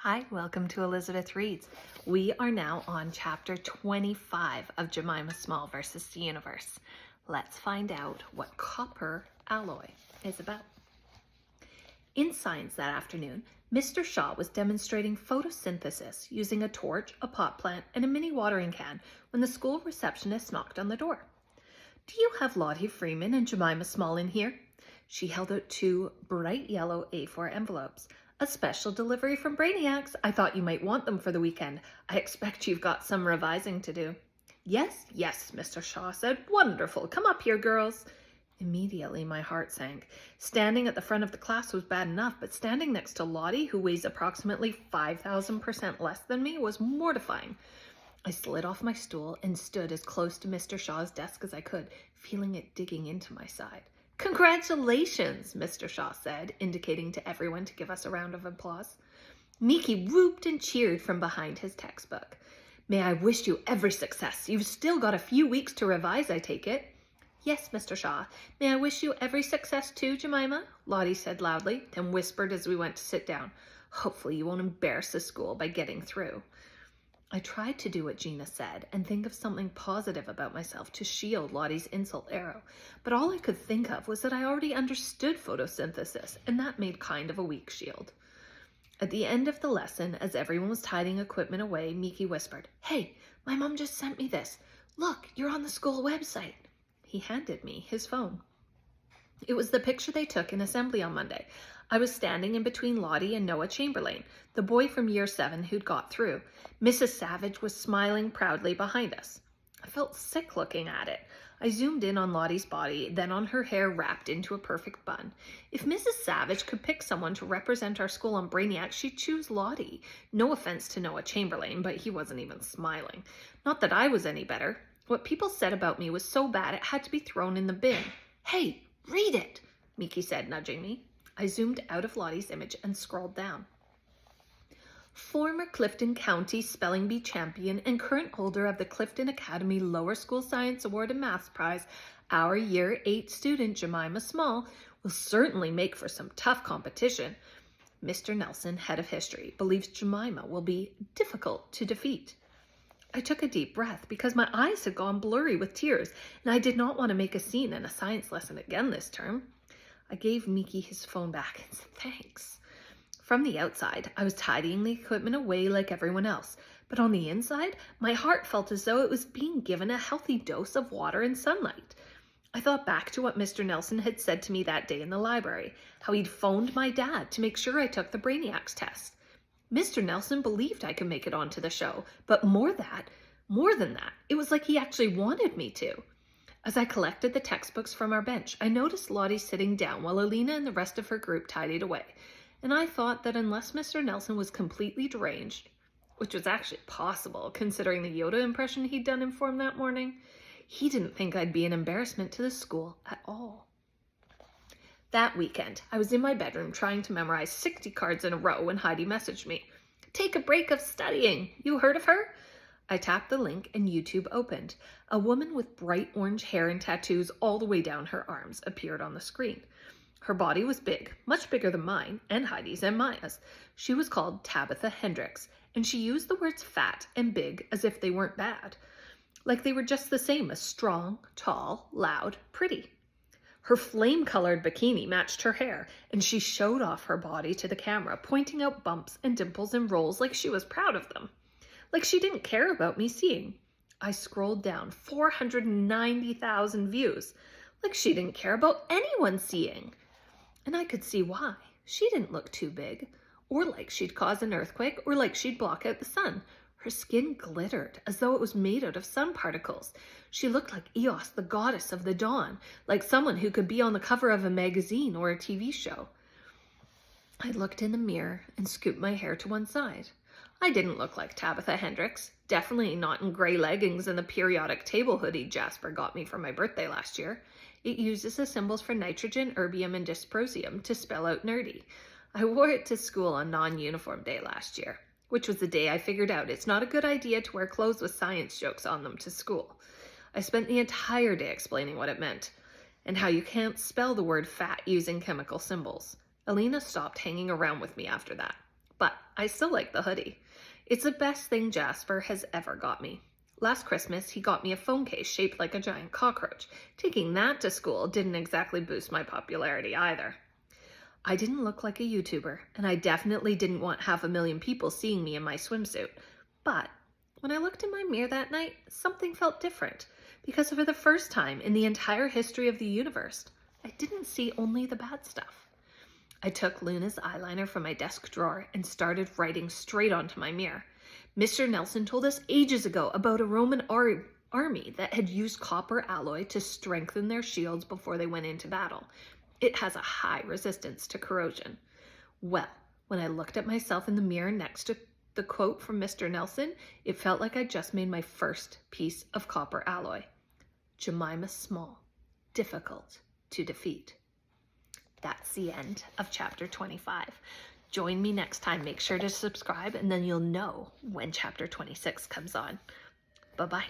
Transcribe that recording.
Hi, welcome to Elizabeth Reads. We are now on chapter 25 of Jemima Small versus the Universe. Let's find out what copper alloy is about. In science that afternoon, Mr. Shaw was demonstrating photosynthesis using a torch, a pot plant, and a mini watering can when the school receptionist knocked on the door. "Do you have Lottie Freeman and Jemima Small in here?" She held out two bright yellow A4 envelopes. "A special delivery from Brainiacs. I thought you might want them for the weekend. I expect you've got some revising to do." Yes, Mr. Shaw said. "Wonderful. Come up here, girls." Immediately, my heart sank. Standing at the front of the class was bad enough, but standing next to Lottie, who weighs approximately 5,000% less than me, was mortifying. I slid off my stool and stood as close to Mr. Shaw's desk as I could, feeling it digging into my side. "Congratulations," Mr. Shaw said, indicating to everyone to give us a round of applause. Miki whooped and cheered from behind his textbook. "May I wish you every success. You've still got a few weeks to revise, I take it." "Yes, Mr. Shaw. May I wish you every success too, Jemima?" Lottie said loudly, then whispered as we went to sit down. "Hopefully you won't embarrass the school by getting through." I tried to do what Gina said and think of something positive about myself to shield Lottie's insult arrow, but all I could think of was that I already understood photosynthesis, and that made kind of a weak shield. At the end of the lesson, as everyone was tidying equipment away, Miki whispered, "Hey, my mom just sent me this. Look, you're on the school website." He handed me his phone. It was the picture they took in assembly on Monday. I was standing in between Lottie and Noah Chamberlain, the boy from year 7 who'd got through. Mrs. Savage was smiling proudly behind us. I felt sick looking at it. I zoomed in on Lottie's body, then on her hair wrapped into a perfect bun. If Mrs. Savage could pick someone to represent our school on Brainiac, she'd choose Lottie. No offense to Noah Chamberlain, but he wasn't even smiling. Not that I was any better. What people said about me was so bad it had to be thrown in the bin. "Hey, read it," Miki said, nudging me. I zoomed out of Lottie's image and scrolled down. "Former Clifton County Spelling Bee champion and current holder of the Clifton Academy Lower School Science Award and Maths Prize, our Year 8 student Jemima Small will certainly make for some tough competition. Mr. Nelson, head of history, believes Jemima will be difficult to defeat." I took a deep breath because my eyes had gone blurry with tears, and I did not want to make a scene in a science lesson again this term. I gave Miki his phone back and said thanks. From the outside, I was tidying the equipment away like everyone else, but on the inside, my heart felt as though it was being given a healthy dose of water and sunlight. I thought back to what Mr. Nelson had said to me that day in the library, how he'd phoned my dad to make sure I took the Brainiacs test. Mr. Nelson believed I could make it onto the show, but more than that, it was like he actually wanted me to. As I collected the textbooks from our bench, I noticed Lottie sitting down while Alina and the rest of her group tidied away, and I thought that unless Mr. Nelson was completely deranged, which was actually possible considering the Yoda impression he'd done in form that morning, he didn't think I'd be an embarrassment to the school at all. That weekend, I was in my bedroom trying to memorize 60 cards in a row when Heidi messaged me. "Take a break of studying. You heard of her?" I tapped the link and YouTube opened. A woman with bright orange hair and tattoos all the way down her arms appeared on the screen. Her body was big, much bigger than mine, and Heidi's and Maya's. She was called Tabitha Hendricks, and she used the words fat and big as if they weren't bad. Like they were just the same as strong, tall, loud, pretty. Her flame-colored bikini matched her hair, and she showed off her body to the camera, pointing out bumps and dimples and rolls like she was proud of them. Like she didn't care about me seeing. I scrolled down, 490,000 views. Like she didn't care about anyone seeing. And I could see why. She didn't look too big, or like she'd cause an earthquake, or like she'd block out the sun. Her skin glittered as though it was made out of sun particles. She looked like Eos, the goddess of the dawn, like someone who could be on the cover of a magazine or a TV show. I looked in the mirror and scooped my hair to one side. I didn't look like Tabitha Hendricks, definitely not in gray leggings and the periodic table hoodie Jasper got me for my birthday last year. It uses the symbols for nitrogen, erbium, and dysprosium to spell out nerdy. I wore it to school on non-uniform day last year, which was the day I figured out it's not a good idea to wear clothes with science jokes on them to school. I spent the entire day explaining what it meant, and how you can't spell the word fat using chemical symbols. Alina stopped hanging around with me after that. but I still like the hoodie. It's the best thing Jasper has ever got me. Last Christmas, he got me a phone case shaped like a giant cockroach. Taking that to school didn't exactly boost my popularity either. I didn't look like a YouTuber, and I definitely didn't want 500,000 people seeing me in my swimsuit. But when I looked in my mirror that night, something felt different, because for the first time in the entire history of the universe, I didn't see only the bad stuff. I took Luna's eyeliner from my desk drawer and started writing straight onto my mirror. Mr. Nelson told us ages ago about a Roman army that had used copper alloy to strengthen their shields before they went into battle. It has a high resistance to corrosion. Well, when I looked at myself in the mirror next to the quote from Mr. Nelson, it felt like I just made my first piece of copper alloy. Jemima Small, difficult to defeat. That's the end of chapter 25. Join me next time. Make sure to subscribe, and then you'll know when chapter 26 comes on. Bye-bye.